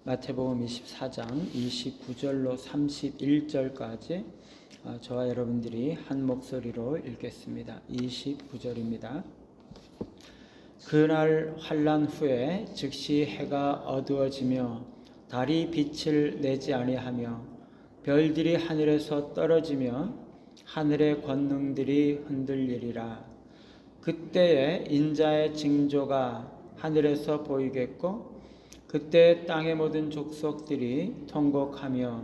마태복음 24장 29절로 31절까지 저와 여러분들이 한 목소리로 읽겠습니다. 29절입니다. 그날 환난 후에 즉시 해가 어두워지며 달이 빛을 내지 아니하며 별들이 하늘에서 떨어지며 하늘의 권능들이 흔들리리라. 그때에 인자의 징조가 하늘에서 보이겠고 그때 땅의 모든 족속들이 통곡하며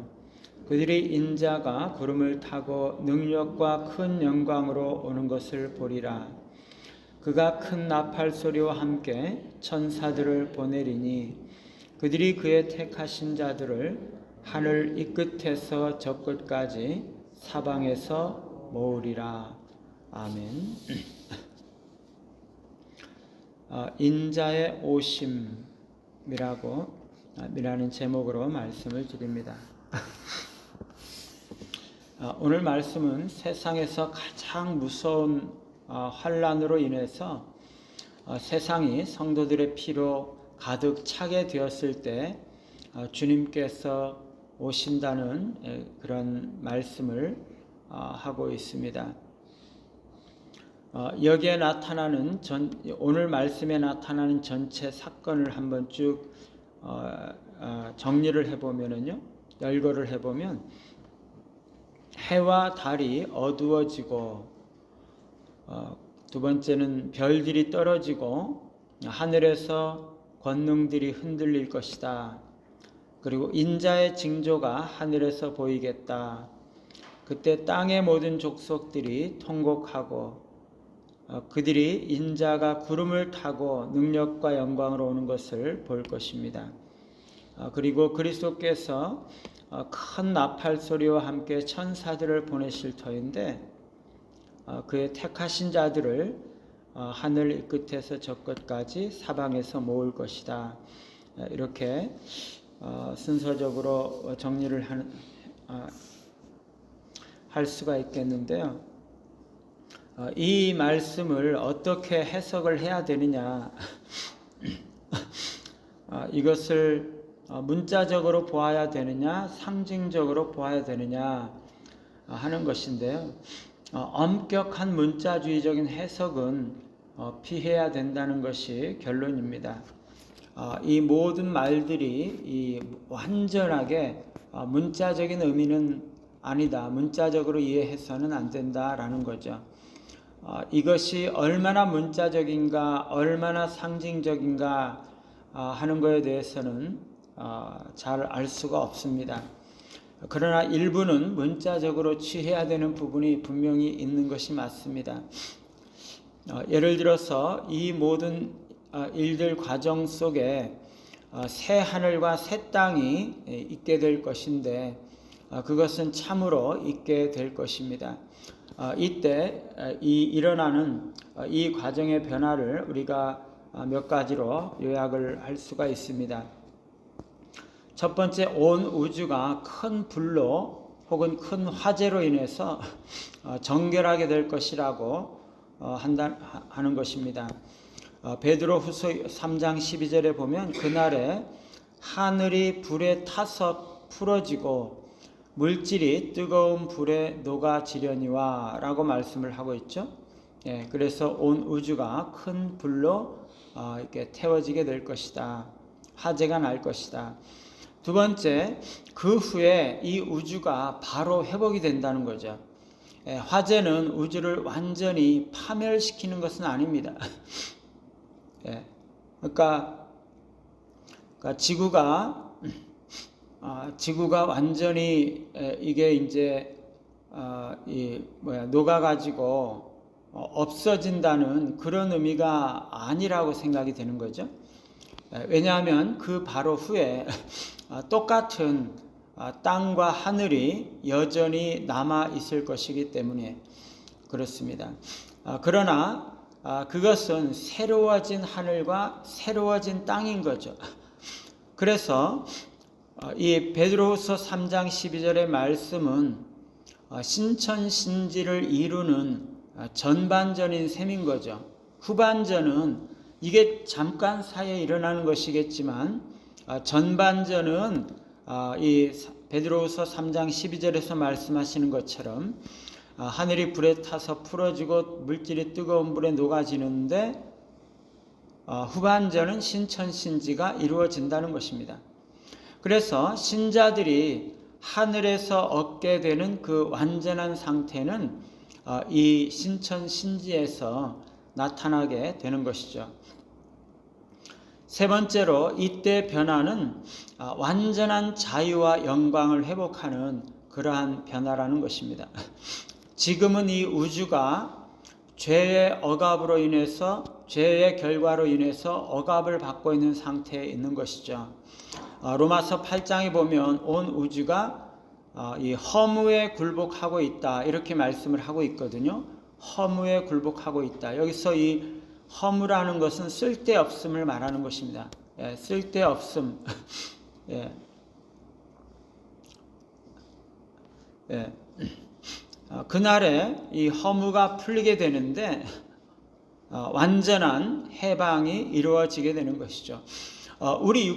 그들이 인자가 구름을 타고 능력과 큰 영광으로 오는 것을 보리라. 그가 큰 나팔 소리와 함께 천사들을 보내리니 그들이 그의 택하신 자들을 하늘 이 끝에서 저 끝까지 사방에서 모으리라. 아멘. 인자의 오심이라는 제목으로 말씀을 드립니다. 오늘 말씀은 세상에서 가장 무서운 환난으로 인해서 세상이 성도들의 피로 가득 차게 되었을 때 주님께서 오신다는 그런 말씀을 하고 있습니다. 여기에 나타나는 오늘 말씀에 나타나는 전체 사건을 한번 쭉 정리를 해보면요, 열거를 해보면 해와 달이 어두워지고 두 번째는 별들이 떨어지고 하늘에서 권능들이 흔들릴 것이다. 그리고 인자의 징조가 하늘에서 보이겠다. 그때 땅의 모든 족속들이 통곡하고 그들이 인자가 구름을 타고 능력과 영광으로 오는 것을 볼 것입니다. 그리고 그리스도께서 큰 나팔 소리와 함께 천사들을 보내실 터인데 그의 택하신 자들을 하늘 이 끝에서 저 끝까지 사방에서 모을 것이다. 이렇게 순서적으로 정리를 할 수가 있겠는데요. 이 말씀을 어떻게 해석을 해야 되느냐, 이것을 문자적으로 보아야 되느냐 상징적으로 보아야 되느냐 하는 것인데요. 엄격한 문자주의적인 해석은 피해야 된다는 것이 결론입니다. 이 모든 말들이 완전하게 문자적인 의미는 아니다, 문자적으로 이해해서는 안 된다라는 거죠. 이것이 얼마나 문자적인가 얼마나 상징적인가 하는 것에 대해서는 잘 알 수가 없습니다. 그러나 일부는 문자적으로 취해야 되는 부분이 분명히 있는 것이 맞습니다. 예를 들어서 이 모든 일들 과정 속에 새 하늘과 새 땅이 있게 될 것인데 그것은 참으로 있게 될 것입니다. 이때 일어나는 이 과정의 변화를 우리가 몇 가지로 요약을 할 수가 있습니다. 첫 번째, 온 우주가 큰 불로 혹은 큰 화재로 인해서 정결하게 될 것이라고 하는 것입니다. 베드로후서 3장 12절에 보면 그날에 하늘이 불에 타서 풀어지고 물질이 뜨거운 불에 녹아지려니와 라고 말씀을 하고 있죠. 그래서 온 우주가 큰 불로 이렇게 태워지게 될 것이다. 화재가 날 것이다. 두 번째, 그 후에 이 우주가 바로 회복이 된다는 거죠. 화재는 우주를 완전히 파멸시키는 것은 아닙니다. 그러니까 지구가 완전히 이게 이제 녹아가지고 없어진다는 그런 의미가 아니라고 생각이 되는 거죠. 왜냐하면 그 바로 후에 똑같은 땅과 하늘이 여전히 남아 있을 것이기 때문에 그렇습니다. 그러나 그것은 새로워진 하늘과 새로워진 땅인 거죠. 그래서 이 베드로후서 3장 12절의 말씀은 신천신지를 이루는 전반전인 셈인 거죠. 후반전은 이게 잠깐 사이에 일어나는 것이겠지만 전반전은 이 베드로후서 3장 12절에서 말씀하시는 것처럼 하늘이 불에 타서 풀어지고 물질이 뜨거운 불에 녹아지는데 후반전은 신천신지가 이루어진다는 것입니다. 그래서 신자들이 하늘에서 얻게 되는 그 완전한 상태는 이 신천신지에서 나타나게 되는 것이죠. 세 번째로 이때 변화는 완전한 자유와 영광을 회복하는 그러한 변화라는 것입니다. 지금은 이 우주가 죄의 억압으로 인해서, 죄의 결과로 인해서 억압을 받고 있는 상태에 있는 것이죠. 로마서 8장에 보면 온 우주가 이 허무에 굴복하고 있다, 이렇게 말씀을 하고 있거든요. 허무에 굴복하고 있다. 여기서 이 허무라는 것은 쓸데없음을 말하는 것입니다. 쓸데없음. 그날에 이 허무가 풀리게 되는데 완전한 해방이 이루어지게 되는 것이죠. 우리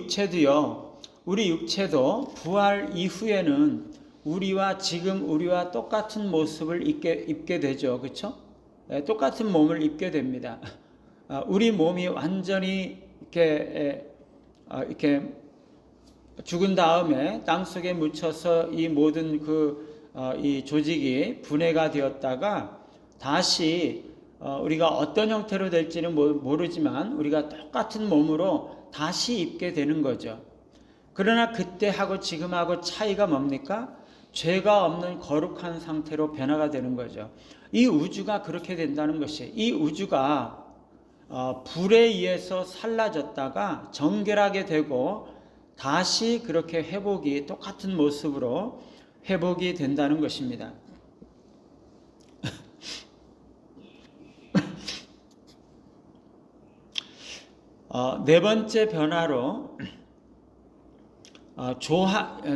육체도 부활 이후에는 우리와 똑같은 모습을 입게 되죠. 그렇죠? 똑같은 몸을 입게 됩니다. 우리 몸이 완전히 이렇게 죽은 다음에 땅 속에 묻혀서 이 모든 이 조직이 분해가 되었다가 다시 우리가 어떤 형태로 될지는 모르지만 우리가 똑같은 몸으로 다시 입게 되는 거죠. 그러나 그때하고 지금하고 차이가 뭡니까? 죄가 없는 거룩한 상태로 변화가 되는 거죠. 이 우주가 그렇게 된다는 것이에요. 이 우주가 불에 의해서 살라졌다가 정결하게 되고 다시 그렇게 회복이 똑같은 모습으로 회복이 된다는 것입니다. 네 번째 변화로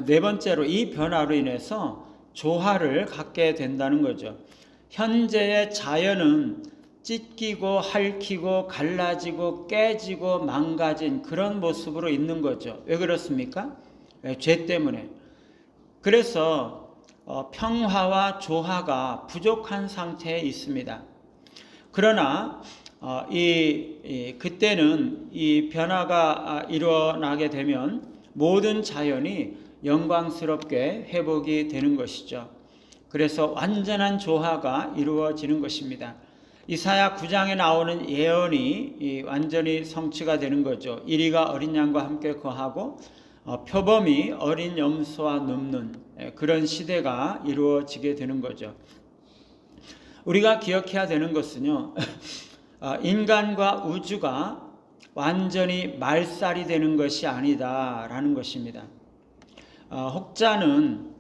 네 번째로 이 변화로 인해서 조화를 갖게 된다는 거죠. 현재의 자연은 찢기고 핥히고 갈라지고 깨지고 망가진 그런 모습으로 있는 거죠. 왜 그렇습니까? 죄 때문에. 그래서 평화와 조화가 부족한 상태에 있습니다. 그러나 그때는 이 변화가 일어나게 되면 모든 자연이 영광스럽게 회복이 되는 것이죠. 그래서 완전한 조화가 이루어지는 것입니다. 이사야 9장에 나오는 예언이 완전히 성취가 되는 거죠. 이리가 어린 양과 함께 거하고 표범이 어린 염소와 눕는 그런 시대가 이루어지게 되는 거죠. 우리가 기억해야 되는 것은요, 인간과 우주가 완전히 말살이 되는 것이 아니다라는 것입니다. 혹자는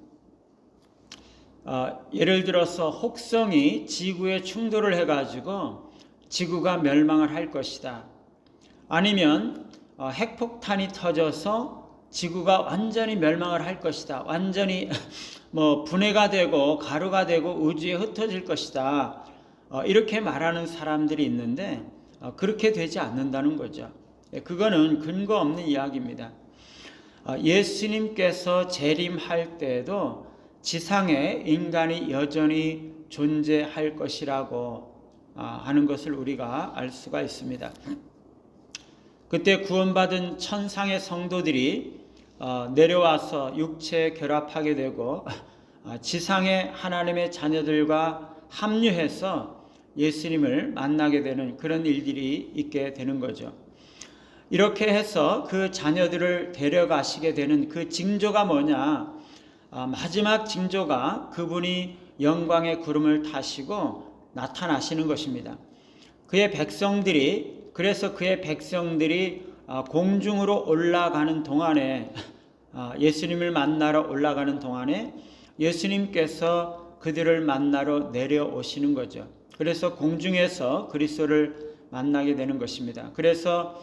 예를 들어서 혹성이 지구에 충돌을 해가지고 지구가 멸망을 할 것이다. 아니면 핵폭탄이 터져서 지구가 완전히 멸망을 할 것이다. 완전히 분해가 되고 가루가 되고 우주에 흩어질 것이다. 이렇게 말하는 사람들이 있는데 그렇게 되지 않는다는 거죠. 그거는 근거 없는 이야기입니다. 예수님께서 재림할 때에도 지상에 인간이 여전히 존재할 것이라고 하는 것을 우리가 알 수가 있습니다. 그때 구원받은 천상의 성도들이 내려와서 육체에 결합하게 되고 지상의 하나님의 자녀들과 합류해서 예수님을 만나게 되는 그런 일들이 있게 되는 거죠. 이렇게 해서 그 자녀들을 데려가시게 되는 그 징조가 뭐냐? 마지막 징조가 그분이 영광의 구름을 타시고 나타나시는 것입니다. 그래서 그의 백성들이 공중으로 올라가는 동안에 예수님을 만나러 올라가는 동안에 예수님께서 그들을 만나러 내려오시는 거죠. 그래서 공중에서 그리스도를 만나게 되는 것입니다. 그래서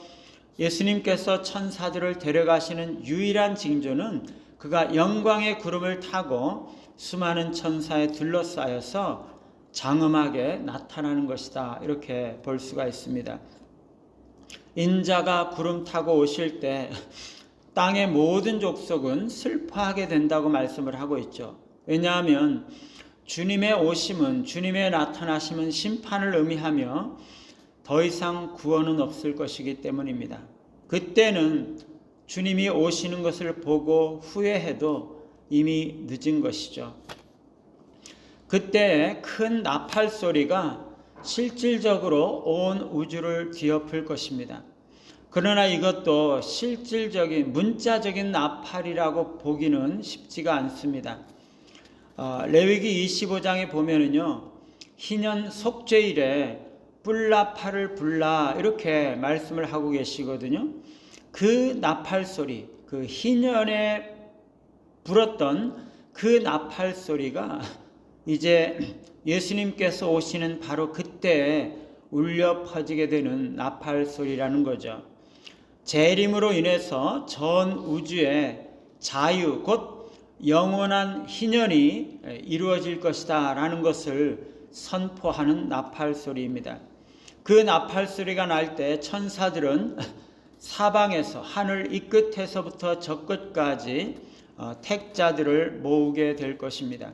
예수님께서 천사들을 데려가시는 유일한 징조는 그가 영광의 구름을 타고 수많은 천사에 둘러싸여서 장엄하게 나타나는 것이다. 이렇게 볼 수가 있습니다. 인자가 구름 타고 오실 때 땅의 모든 족속은 슬퍼하게 된다고 말씀을 하고 있죠. 왜냐하면 주님의 오심은, 주님의 나타나심은 심판을 의미하며 더 이상 구원은 없을 것이기 때문입니다. 그때는 주님이 오시는 것을 보고 후회해도 이미 늦은 것이죠. 그때 큰 나팔 소리가 실질적으로 온 우주를 뒤엎을 것입니다. 그러나 이것도 실질적인 문자적인 나팔이라고 보기는 쉽지가 않습니다. 레위기 25장에 보면은요, 희년 속죄일에 뿔나팔을 불라 이렇게 말씀을 하고 계시거든요. 그 나팔 소리, 그 희년에 불었던 그 나팔 소리가 이제 예수님께서 오시는 바로 그때에 울려 퍼지게 되는 나팔 소리라는 거죠. 재림으로 인해서 전 우주의 자유, 곧 영원한 희년이 이루어질 것이다 라는 것을 선포하는 나팔 소리입니다. 그 나팔 소리가 날 때 천사들은 사방에서 하늘 이 끝에서부터 저 끝까지 택자들을 모으게 될 것입니다.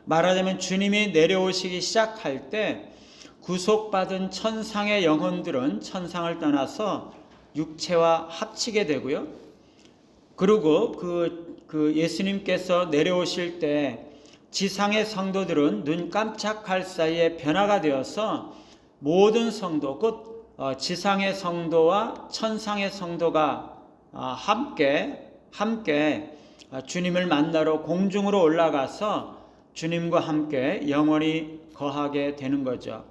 말하자면 주님이 내려오시기 시작할 때 구속받은 천상의 영혼들은 천상을 떠나서 육체와 합치게 되고요. 그리고 그 예수님께서 내려오실 때 지상의 성도들은 눈 깜짝할 사이에 변화가 되어서 모든 성도, 곧 지상의 성도와 천상의 성도가 함께 주님을 만나러 공중으로 올라가서 주님과 함께 영원히 거하게 되는 거죠.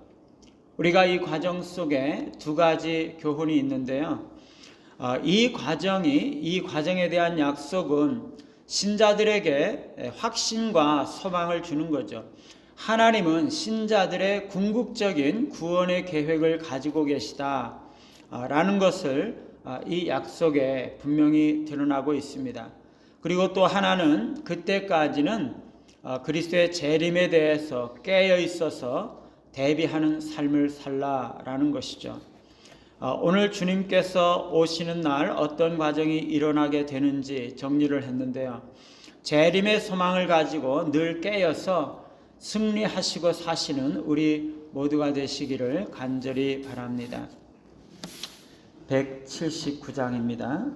우리가 이 과정 속에 두 가지 교훈이 있는데요. 이 과정에 대한 약속은 신자들에게 확신과 소망을 주는 거죠. 하나님은 신자들의 궁극적인 구원의 계획을 가지고 계시다라는 것을 이 약속에 분명히 드러나고 있습니다. 그리고 또 하나는 그때까지는 그리스도의 재림에 대해서 깨어 있어서 대비하는 삶을 살라라는 것이죠. 오늘 주님께서 오시는 날 어떤 과정이 일어나게 되는지 정리를 했는데요. 재림의 소망을 가지고 늘 깨어서 승리하시고 사시는 우리 모두가 되시기를 간절히 바랍니다. 179장입니다.